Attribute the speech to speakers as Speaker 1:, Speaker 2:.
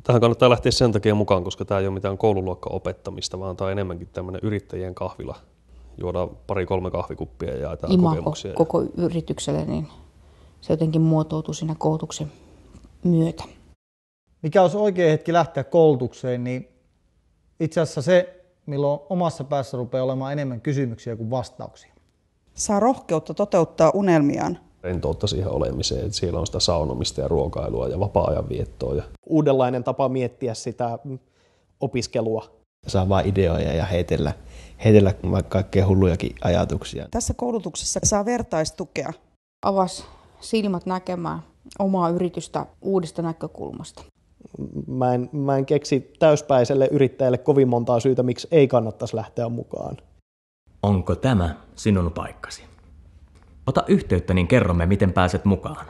Speaker 1: Tähän kannattaa lähteä sen takia mukaan, koska tämä ei ole mitään koululuokka-opettamista, vaan tämä on enemmänkin tämmöinen yrittäjien kahvila. Juodaan 2-3 kahvikuppia ja jaetaan kokemuksia.
Speaker 2: Koko yritykselle, niin se jotenkin muotoutuu siinä koulutuksen myötä.
Speaker 3: Mikä olisi oikea hetki lähteä koulutukseen, niin itse asiassa se, milloin omassa päässä rupeaa olemaan enemmän kysymyksiä kuin vastauksia.
Speaker 4: Saa rohkeutta toteuttaa unelmiaan.
Speaker 1: Rentoutta siihen olemiseen, että siellä on sitä saunomista ja ruokailua ja vapaa-ajan viettoa.
Speaker 5: Uudenlainen tapa miettiä sitä opiskelua.
Speaker 6: Saa vaan ideoja ja heitellä vaikka kaikkea hullujakin ajatuksia.
Speaker 4: Tässä koulutuksessa saa vertaistukea.
Speaker 2: Avasi silmät näkemään omaa yritystä uudesta näkökulmasta.
Speaker 5: Mä en keksi täyspäiselle yrittäjälle kovin montaa syytä, miksi ei kannattaisi lähteä mukaan.
Speaker 7: Onko tämä sinun paikkasi? Ota yhteyttä, niin kerromme, miten pääset mukaan.